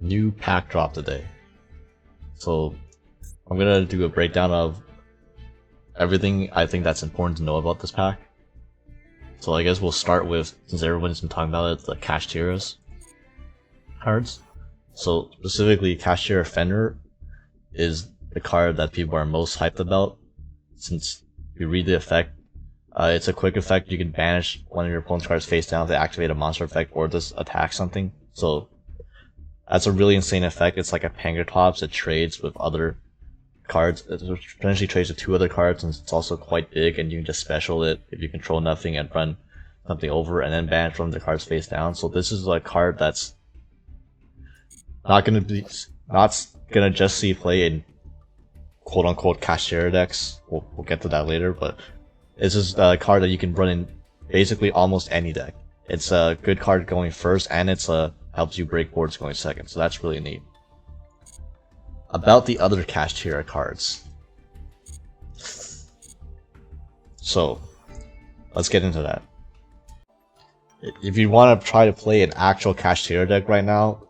new pack drop today. So I'm gonna do a breakdown of everything I think that's important to know about this pack. So I guess we'll start with, since everyone's been talking about it, the Kashtira's cards. So specifically, Kashtira Fender is the card that people are most hyped about. Since you read the effect, it's a quick effect. You can banish one of your opponent's cards face down to activate a monster effect or just attack something. So that's a really insane effect. It's like a Pangertops. It trades with other cards. It potentially trades with 2 other cards, and it's also quite big, and you can just special it if you control nothing and run something over and then banish from the cards face down. So this is a card that's not gonna just see play in quote unquote Kashtira decks. We'll get to that later, but this is a card that you can run in basically almost any deck. It's a good card going first, and it's helps you break boards going second, so that's really neat. About the other Kashtira cards. So, let's get into that. If you want to try to play an actual Kashtira deck right now,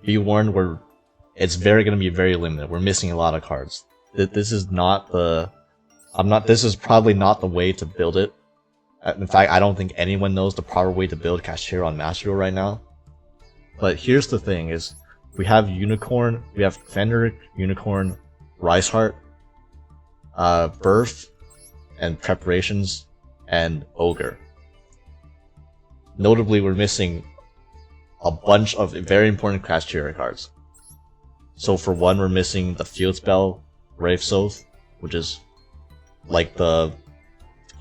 be warned, it's going to be very limited. We're missing a lot of cards. This is this is probably not the way to build it. In fact, I don't think anyone knows the proper way to build Kashtira on Master Duel right now. But here's the thing is, we have Unicorn, we have Fender, Unicorn, Riceheart, Birth, and Preparations, and Ogre. Notably, we're missing a bunch of very important Kashtira cards. So for one, we're missing the Field Spell, Wraith Soth, which is like the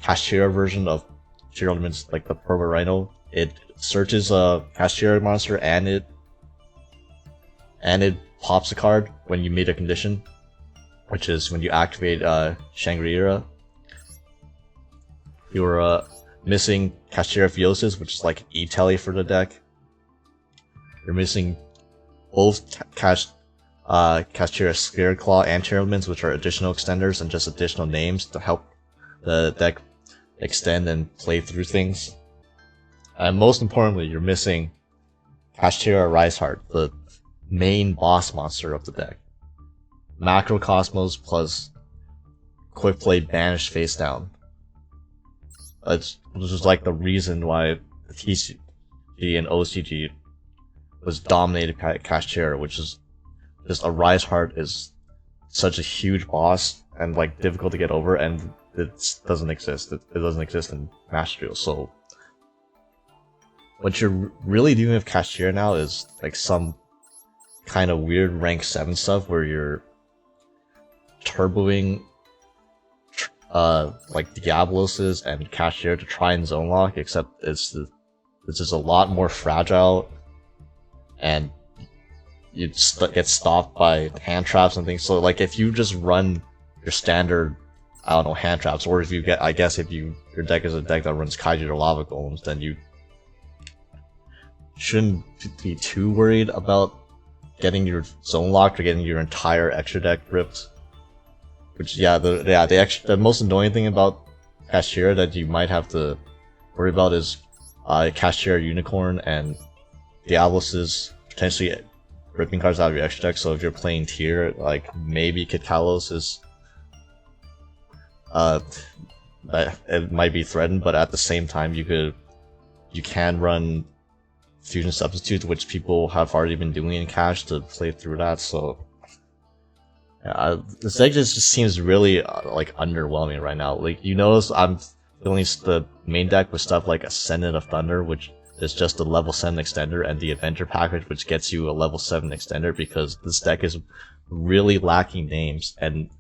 Kashtira version of Kashtira Elements, like the Purple Rhino. It searches a Kashtira monster and it pops a card when you meet a condition, which is when you activate Shangri-La. You're missing Kashtira Theosis, which is like E-Telly for the deck. You're missing both Kashtira Scareclaw Claw and Tearlaments, which are additional extenders and just additional names to help the deck extend and play through things. And most importantly, you're missing Kashtira Riceheart, the main boss monster of the deck. Macrocosmos plus quick play banish face down. This is like the reason why the TCG and OCG was dominated by Kashtira, which is just a Riceheart is such a huge boss and like difficult to get over, and it doesn't exist. It doesn't exist in Master Duel. So what you're really doing with Kashtira now is like some kind of weird rank 7 stuff where you're turboing like Diaboloses and Kashtira to try and zone lock, except it's just a lot more fragile, and you get stopped by hand traps and things. So like if you just run your standard, I don't know, hand traps, or if you get, I guess if your deck is a deck that runs Kaiju or Lava Golems, then you shouldn't be too worried about getting your zone locked or getting your entire extra deck ripped. Which the most annoying thing about Kashtira that you might have to worry about is Kashtira Unicorn and Diaboloses potentially ripping cards out of your extra deck. So if you're playing tier, like maybe Kid Kalos is it might be threatened, but at the same time you can run Fusion Substitute, which people have already been doing in Cash to play through that. So yeah, this deck just seems really like underwhelming right now. Like, you notice I'm filling the main deck with stuff like Ascendant of Thunder, which is just a level 7 extender, and the Adventure package, which gets you a level 7 extender, because this deck is really lacking names. And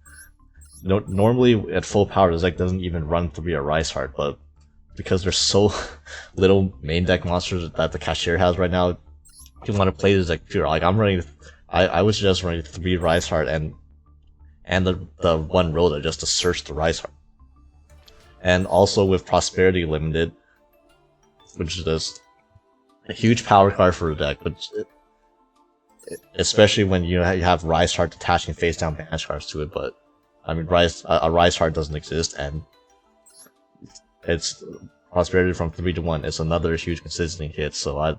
normally at full power, this deck doesn't even run through a Riceheart, but because there's so little main deck monsters that the Kashtira has right now, if you want to play this deck pure, like I'm running, I would suggest running 3 Riceheart and the 1 Rhoda just to search the Riceheart. And also with Prosperity Limited, which is just a huge power card for the deck, but especially when you have Riceheart attaching face down banish cards to it. But I mean, a Riceheart doesn't exist, and it's Prosperity from 3 to 1. It's another huge consistency hit. So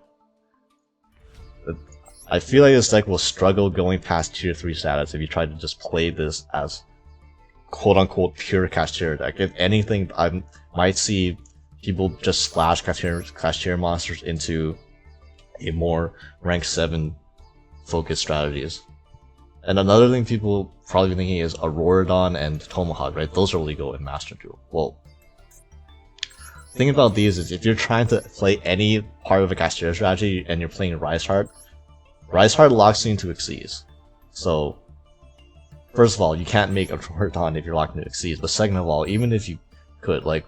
I feel like this deck will struggle going past tier 3 status if you try to just play this as quote-unquote pure Kashtira deck. If anything, I might see people just splash Kashtira monsters into a more rank 7 focused strategies. And another thing people probably thinking is Auroradon and Tomahawk, right? Those are legal in Master Duel. Well, the thing about these is if you're trying to play any part of a Kashtira strategy and you're playing Rise Heart locks you into Xyz. So, first of all, you can't make a Auroradon if you're locked into Xyz, but second of all, even if you could, like,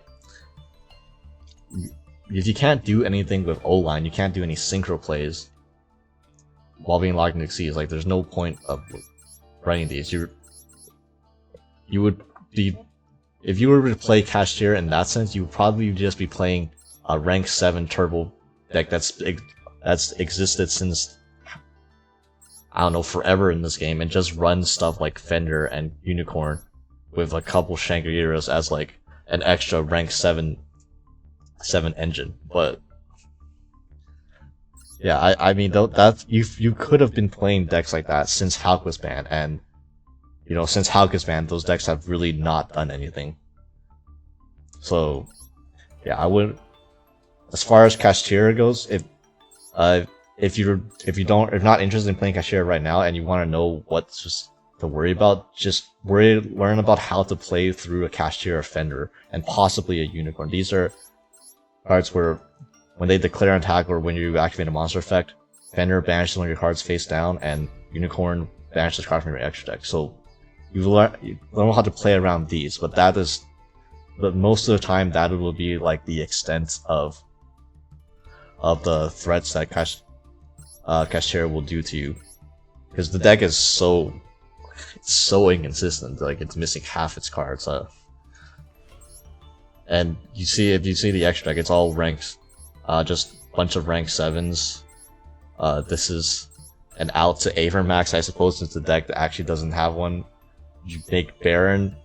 if you can't do anything with O-line, you can't do any synchro plays while being locked into Xyz. Like, there's no point of running these. You would be, if you were to play Kashtira in that sense, you would probably just be playing a rank 7 turbo deck that's existed since, I don't know, forever in this game, and just run stuff like Fender and Unicorn with a couple Shangri-Las as like an extra rank 7 engine. But yeah, I mean, that you could have been playing decks like that since Hulk was banned, and you know, since Hulk is banned, those decks have really not done anything. So yeah, I would, as far as Kashtira goes, if you're not interested in playing Kashtira right now and you want to know what to worry about, just learn about how to play through a Kashtira Fender and possibly a Unicorn. These are cards where, when they declare an attack or when you activate a monster effect, Fender banishes one of your cards face down, and Unicorn banishes cards from your extra deck. So you learn how to play around these, but most of the time that will be like the extent of the threats that Kashtira will do to you, because the deck is so inconsistent. Like, it's missing half its cards. And if you see the extra deck, it's all ranks. Just a bunch of rank 7s. This is an out to Avermax, I suppose, since the deck that actually doesn't have one. You make Baron.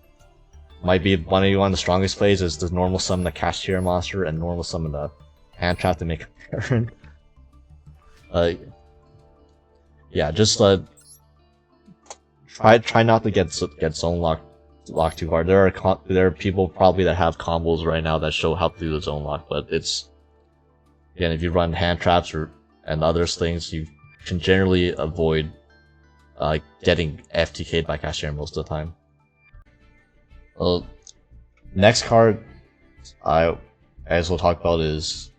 Might be one of the strongest plays is the normal summon the Kashtira monster and normal summon the hand trap to make a Baron. Yeah, just try not to get zone locked too hard. There are people probably that have combos right now that show how to do the zone lock, but it's, again, if you run hand traps and other things, you can generally avoid getting FTK'd by Kashtira most of the time. Next card I as we'll talk about is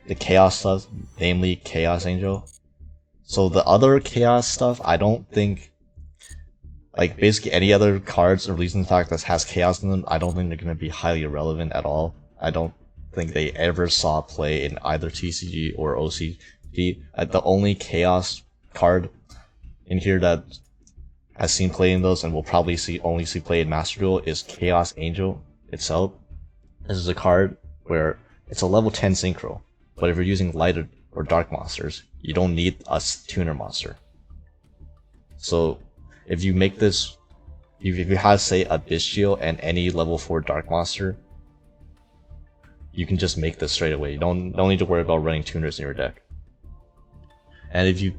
the Chaos stuff, namely Chaos Angel. So the other Chaos stuff, I don't think, like, basically any other cards released in the pack that has Chaos in them, I don't think they're going to be highly relevant at all. I don't think they ever saw play in either TCG or OCG. The only Chaos card in here that has seen play in those and will probably only see play in Master Duel is Chaos Angel itself. This is a card where it's a level 10 synchro, but if you're using light or dark monsters, you don't need a tuner monster. So if you make this, if you have, say, a Bestial and any level 4 dark monster, you can just make this straight away. You don't need to worry about running tuners in your deck. And if you,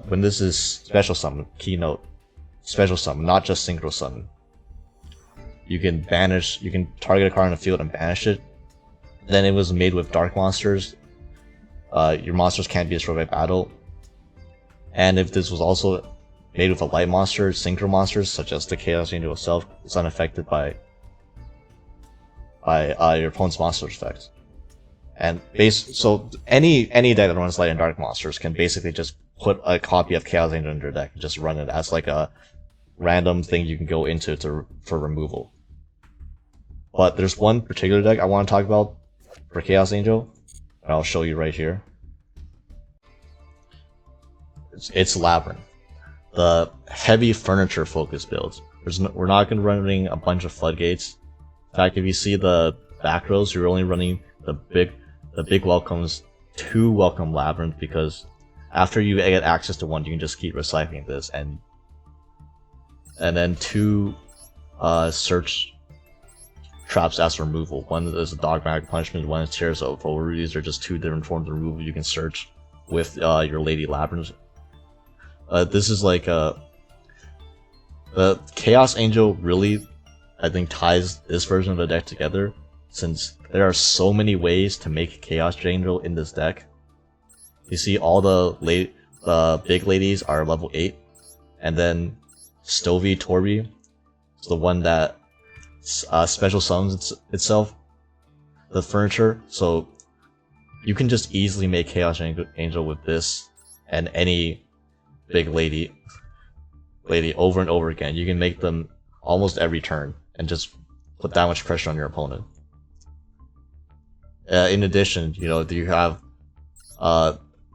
when this is special summon, keynote, special summon, not just synchro summon, you can target a card on the field and banish it. Then it was made with dark monsters. Your monsters can't be destroyed by battle. And if this was also made with a light monster, synchro monsters such as the Chaos Angel itself, it's unaffected by your opponent's monster effects. And so any deck that runs light and dark monsters can basically just put a copy of Chaos Angel in your deck and just run it as like a random thing you can go into for removal. But there's one particular deck I want to talk about for Chaos Angel, and I'll show you right here. It's Labrynth, the heavy furniture focused build. We're not going to be running a bunch of floodgates. In fact, if you see the back rows, you're only running the big welcomes, 2 welcome Labrynth, because after you get access to one, you can just keep recycling this, and then 2 search traps as removal. One is a dogmatic punishment, one is tears of overview. These are just 2 different forms of removal you can search with your Lady Labrynth This is like the Chaos Angel really, I think, ties this version of the deck together, since there are so many ways to make Chaos Angel in this deck. You see, all the big ladies are level 8, and then Stovey Torby is the one that special summons itself, the furniture, so you can just easily make Chaos Angel with this and any big lady over and over again. You can make them almost every turn and just put that much pressure on your opponent. In addition, you know, you have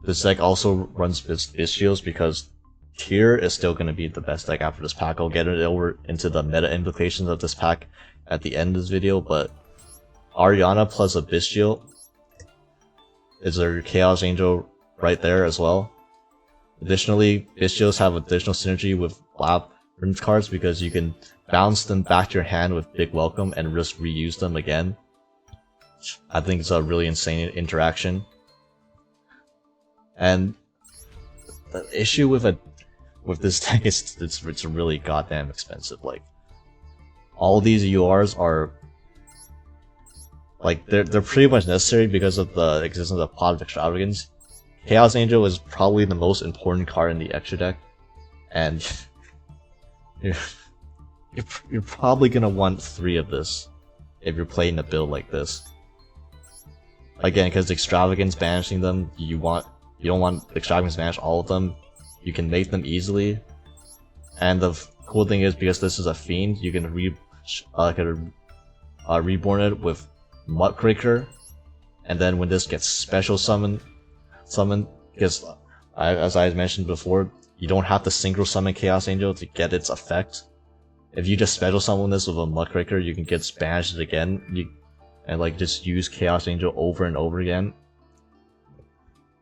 this deck also runs Bystials, because Tyr is still going to be the best deck after this pack. I'll get it over into the meta implications of this pack at the end of this video, but Ariana plus a Bystial is a Chaos Angel right there as well. Additionally, Bystials have additional synergy with Labrynth cards because you can bounce them back to your hand with Big Welcome and just reuse them again. I think it's a really insane interaction. And the issue with this deck is it's really goddamn expensive. Like, all these URs are like they're pretty much necessary because of the existence of Pot of Extravagance. Chaos Angel is probably the most important card in the extra deck, and you're probably gonna want 3 of this if you're playing a build like this. Again, because Extravagance banishing them, you don't want Extravagance banish all of them. You can make them easily, and the cool thing is, because this is a fiend, you can reborn it with Muckraker, and then when this gets special summoned, because as I mentioned before, you don't have to synchro summon Chaos Angel to get its effect. If you just special summon this with a Muckraker, you can get banished again, and like just use Chaos Angel over and over again.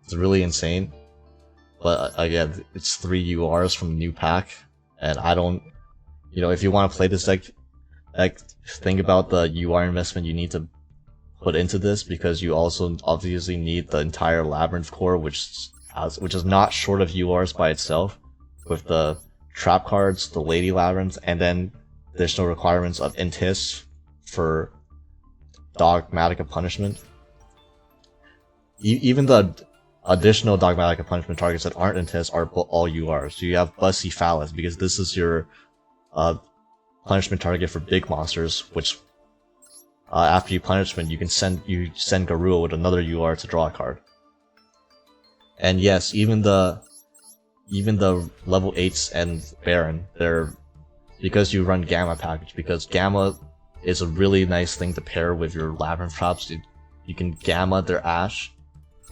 It's really insane. But again, it's 3 URs from the new pack, and I don't, you know, if you want to play this deck, think about the UR investment you need to put into this, because you also obviously need the entire Labrynth core, which is not short of URs by itself, with the trap cards, the Lady Labrynth, and then additional requirements of Intis for Dogmatic Punishment. Even the additional Dogmatic Punishment targets that aren't Intis are all URs. So you have Bussy Phallus, because this is your punishment target for big monsters, which after you punishment, you send Garua with another UR to draw a card. And yes, even the level 8s and Baron, they're, because you run Gamma package, because Gamma is a really nice thing to pair with your Labrynth traps. You can Gamma their Ash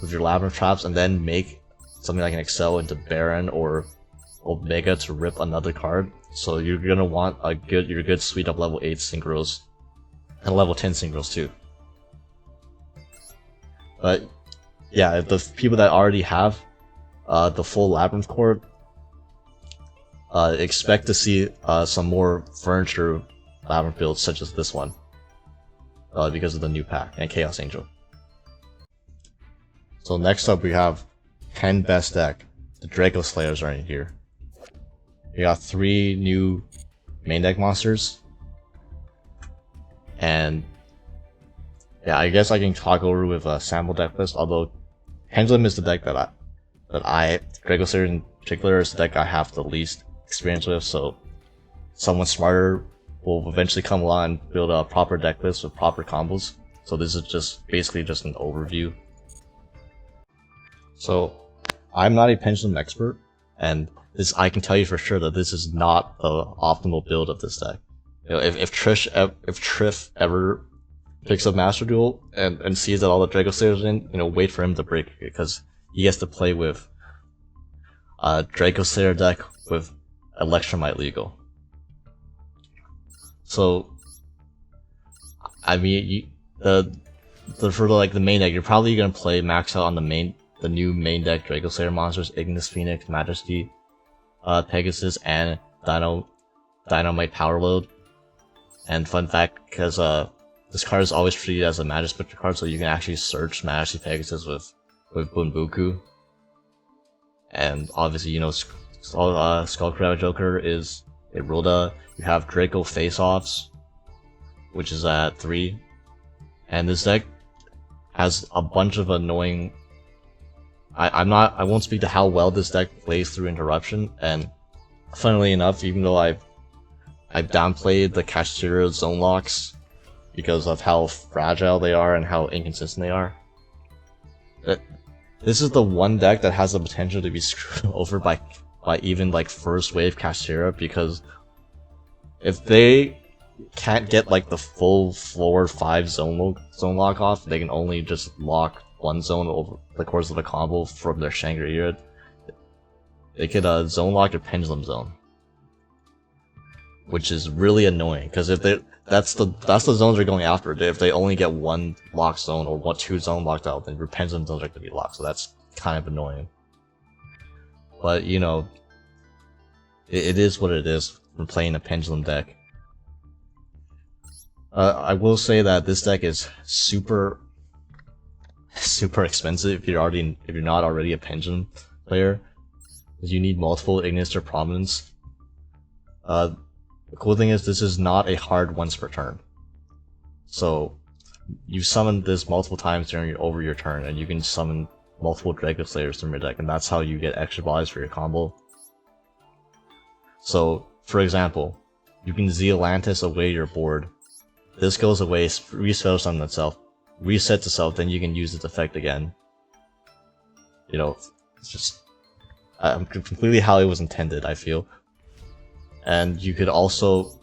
with your Labrynth traps and then make something like an Excel into Baron or Omega to rip another card. So you're gonna want your good suite of level 8 synchros and level 10 synchros too. But yeah, the people that already have the full Labrynth core, expect to see some more furniture Labrynth builds such as this one, because of the new pack and Chaos Angel. So next up we have 10 best deck. The Dracoslayers are in here. We got 3 new main deck monsters, and yeah, I guess I can talk over with a sample deck list. Although Pendulum is the deck that Dracoslayers in particular is the deck I have the least experience with. So someone smarter will eventually come along and build a proper deck list with proper combos. So this is just basically just an overview. So I'm not a Pendulum expert, and I can tell you for sure that this is not the optimal build of this deck. You know, if Triff ever picks up Master Duel and sees that all the Dracoslayers are in, you know, wait for him to break it, because he gets to play with a Dracoslayer deck with Electromite Legal. So, I mean, for the main deck, you're probably gonna play max out on the new main deck Dracoslayer monsters: Ignis Phoenix, Majesty, Pegasus, and Dynamite Power Load. And fun fact, because this card is always treated as a Magic Spectre card, so you can actually search Majesty Pegasus with Bunbuku. And obviously, you know, Skullcrab Joker is Irulda. You have Draco Face-Offs, which is at 3. And this deck has a bunch of annoying... I won't speak to how well this deck plays through Interruption, and funnily enough, even though I've downplayed the Kashtira zone locks because of how fragile they are and how inconsistent they are, this is the one deck that has the potential to be screwed over by even like first wave Kashtira, because if they can't get like the full floor 5 zone lock off, they can only just lock one zone over the course of the combo from their Shangri-La. They could zone lock your Pendulum Zone, which is really annoying, because if that's the zones they're going after. If they only get one lock zone or 2 zone locked out, then your Pendulum Zones are going to be locked, so that's kind of annoying. But you know, it is what it is from playing a Pendulum deck. I will say that this deck is super expensive if you're not already a Pendulum player, because you need multiple Ignis or Prominence. The cool thing is this is not a hard once per turn, so you summon this multiple times over your turn, and you can summon multiple Dracoslayers from your deck, and that's how you get extra bodies for your combo. So, for example, you can Zealantis away your board. This goes away, respell summon itself, resets itself, then you can use its effect again. You know, it's just completely how it was intended, I feel. And you could also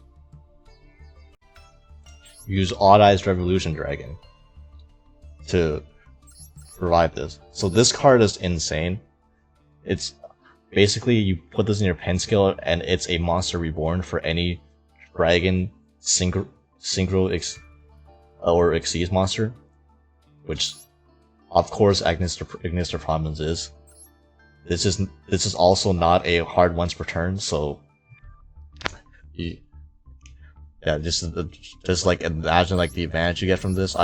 use Odd Eyes Revolution Dragon to provide this. So this card is insane. It's basically, you put this in your pen skill, and it's a monster reborn for any dragon synchro or Xyz monster, which of course Ignis or Prominence is. This is also not a hard once per turn, so just like imagine like the advantage you get from this.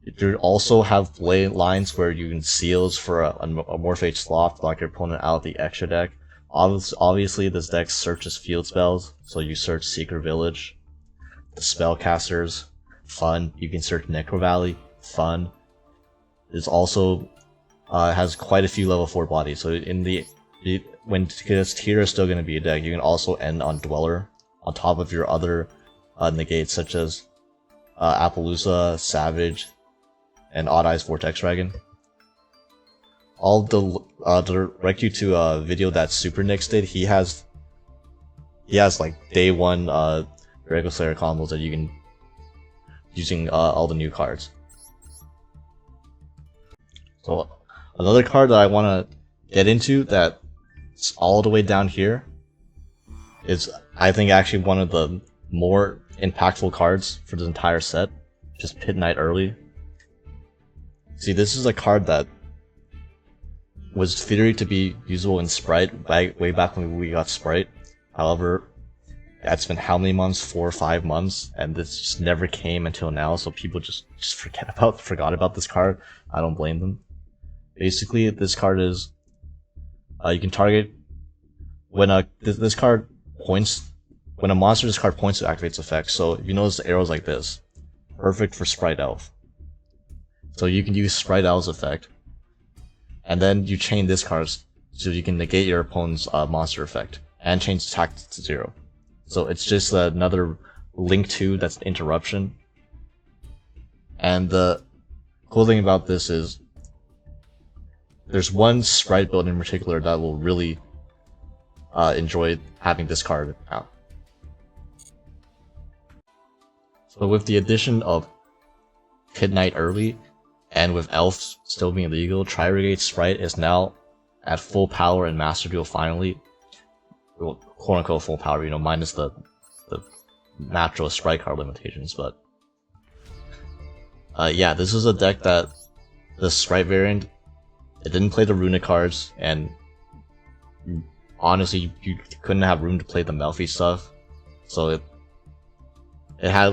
You also have lines where you can seals for a Morphage Sloth to lock your opponent out of the extra deck. Obviously, this deck searches field spells, so you search Secret Village. The Spellcasters, fun. You can search Necro Valley, fun. It's also has quite a few level 4 bodies, so when Kashtira is still going to be a deck, you can also end on Dweller on top of your other negates such as Appaloosa, Savage, and Odd Eyes Vortex Dragon. I'll direct you to a video that Super Nix did. He has like day 1 Dracoslayers combos that you can using all the new cards. So another card that I want to get into that's all the way down here is, I think, actually one of the more impactful cards for this entire set, just Pitknight Earlie. See, this is a card that was theory to be usable in Spright way back when we got Spright. However, that's been how many months? 4 or 5 months, and this just never came until now, so people just forgot about this card. I don't blame them. Basically, this card is you can target when this card points, when a monster this card points to activates effect. So if you notice the arrows like this, perfect for Spright Elf. So you can use Spright Elf's effect, and then you chain this card so you can negate your opponent's monster effect and change attack to 0. So it's just another Link 2 that's Interruption. And the cool thing about this is there's one Spright build in particular that will really enjoy having this card out. So with the addition of Pitknight Earlie, and with Elf still being legal, Tri-Brigade Spright is now at full power in Master Duel finally. Well, quote unquote full power, you know, minus the natural Spright card limitations, but yeah, this is a deck that the Spright variant, it didn't play the runic cards, and honestly, you couldn't have room to play the Melfi stuff, so it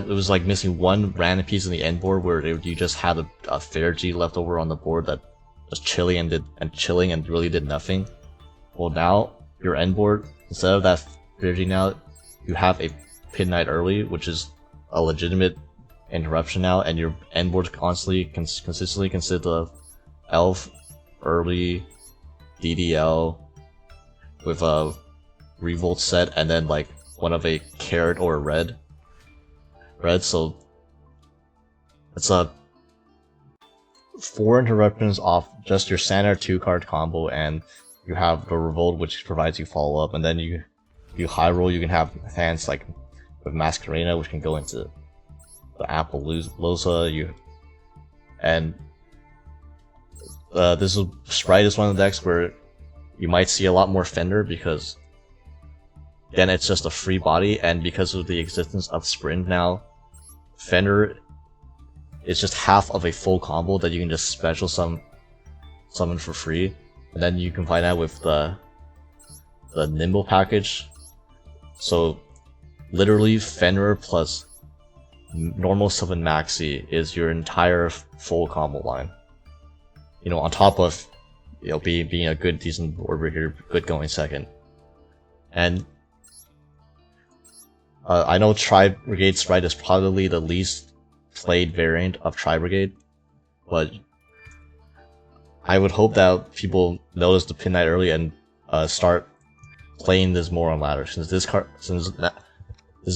was like missing one random piece in the end board where you just had a Fairgy left over on the board that was chilling and really did nothing. Well, now your end board, instead of that 15 now, you have a Pitknight Earlie, which is a legitimate interruption now, and your end board consistently consists of Elf, Earlie, DDL, with a Revolt set, and then like one of a carrot or a red. So it's a 4 interruptions off just your standard 2-card combo, and you have the Revolt, which provides you follow up, and then you high roll. You can have hands like with Masquerena, which can go into the Appaloosa. This Spright is one of the decks where you might see a lot more Fender, because then it's just a free body, and because of the existence of Sprint now, Fender is just half of a full combo that you can just special summon for free, and then you combine that with the Nimble package. So literally Fenrir plus normal summon Maxi is your entire full combo line. You know, on top of, you know, being a good decent board breaker, good going second. And I know Tri-Brigade Spright is probably the least played variant of Tri-Brigade, but I would hope that people notice the Pitknight Earlie and start playing this more on ladder, since this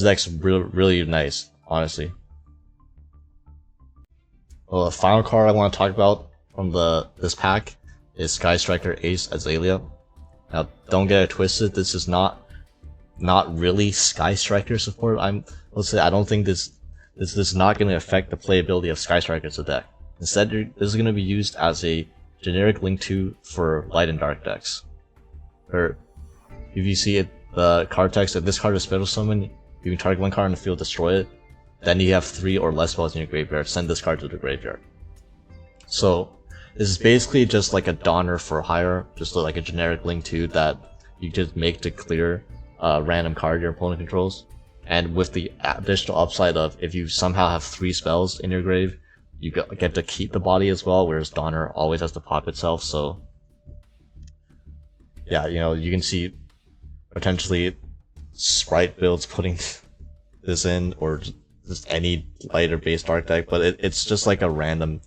deck's really nice, honestly. Well, the final card I want to talk about from this pack is Sky Striker Ace Azalea. Now, don't get it twisted. This is not really Sky Striker support. Let's say I don't think this is not going to affect the playability of Sky Striker as a deck. Instead, this is going to be used as a generic Link 2 for light and dark decks. Or if you see it, the card text, if this card is special summon, you can target one card in the field, destroy it. Then you have 3 or less spells in your graveyard. Send this card to the graveyard. So this is basically just like a Donner for hire, just like a generic Link 2 that you just make to clear a random card your opponent controls. And with the additional upside of, if you somehow have 3 spells in your grave, you get to keep the body as well, whereas Donner always has to pop itself. So yeah, you know, you can see potentially Spright builds putting this in, or just any lighter base dark deck, but it's just like a random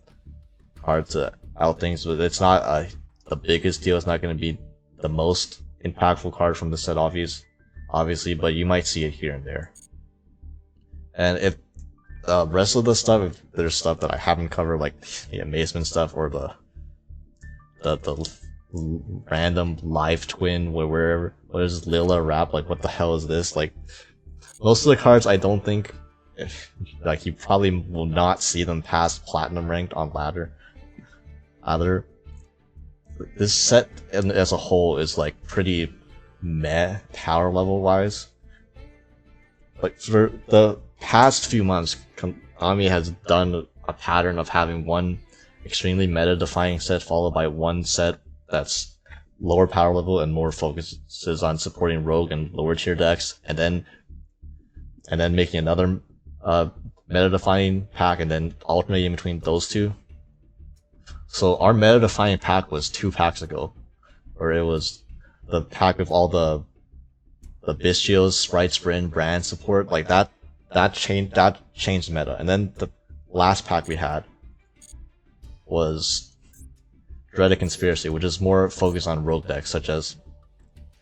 card to out things. But it's not the biggest deal. It's not going to be the most impactful card from the set, obviously, but you might see it here and there. And if the rest of the stuff, if there's stuff that I haven't covered, like the Amazement stuff, or the random live twin, what is Lila Rap, like what the hell is this? Like, most of the cards I don't think, like, you probably will not see them past platinum ranked on ladder either. This set as a whole is like pretty meh power level wise. Like, for the past few months, Konami has done a pattern of having one extremely meta defining set followed by one set that's lower power level and more focuses on supporting rogue and lower tier decks, and then making another meta defining pack, and then alternating between those two. So our meta defining pack was 2 packs ago, where it was the pack with all the Bystials, Spright, Sprint, brand support, like that changed meta. And then the last pack we had was Dreaded Conspiracy, which is more focused on rogue decks such as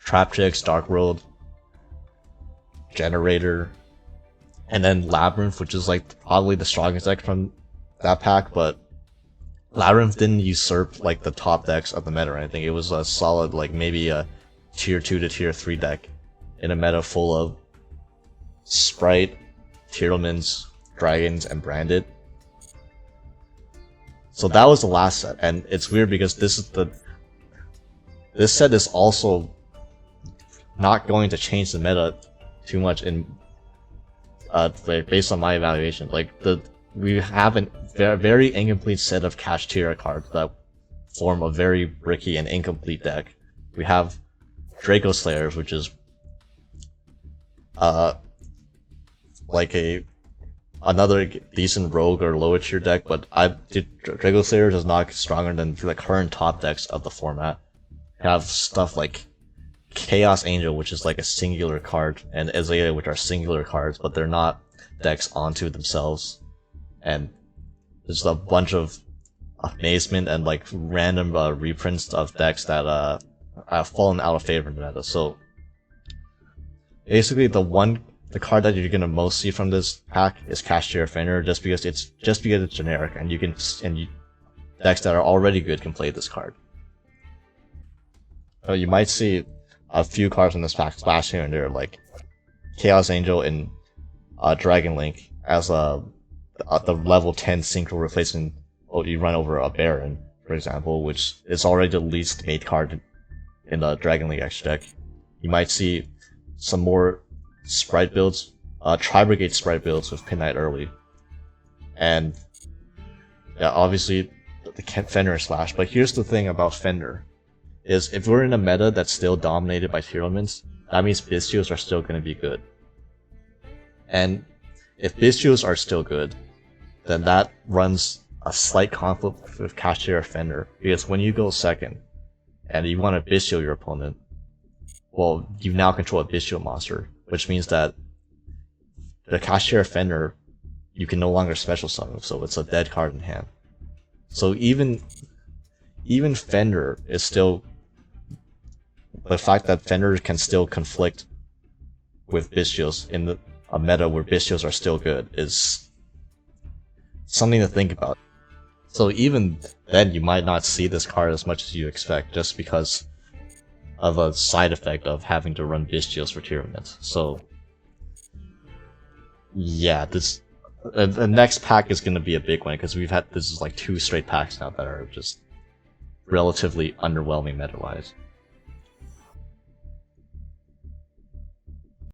Traptrix, Dark World, Generator, and then Labrynth, which is like probably the strongest deck from that pack, but Labrynth didn't usurp like the top decks of the meta or anything. It was a solid, like, maybe a tier 2 to tier 3 deck in a meta full of Spright, Tierlemans, Dragons, and Branded. So that was the last set, and it's weird because this set is also not going to change the meta too much in based on my evaluation. Like, we have a very incomplete set of Kashtira cards that form a very bricky and incomplete deck. We have Dracoslayers, which is like another decent rogue or lower tier deck, but Dracoslayers is not stronger than the current top decks of the format. You have stuff like Chaos Angel, which is like a singular card, and Azalea, which are singular cards, but they're not decks onto themselves. And there's a bunch of amazement and like random reprints of decks that have fallen out of favor in the meta. So basically, the card that you're gonna most see from this pack is Kashtira Fender, just because it's generic, and decks that are already good can play this card. You might see a few cards in this pack splash here and there, like Chaos Angel and Dragon Link as the level 10 synchro replacement. You run over a Baron, for example, which is already the least made card in the Dragon Link X deck. You might see some more Spright builds, Tri-Brigade Spright builds with Pitknight Earlie. And yeah, obviously the Fender Slash. But here's the thing about Fender, is if we're in a meta that's still dominated by tier elements, that means Bystials are still going to be good. And if Bystials are still good, then that runs a slight conflict with Kashtira Fender, because when you go second, and you want to Bystial your opponent, well, you now control a Bystial monster, which means that the Kashtira Fender, you can no longer special summon, so it's a dead card in hand. So even Fender is still, the fact that Fender can still conflict with Bystials in a meta where Bystials are still good is something to think about. So even then, you might not see this card as much as you expect, just because of a side effect of having to run Bystials for tier events. So yeah, the next pack is going to be a big one, because this is like 2 straight packs now that are just relatively underwhelming meta-wise.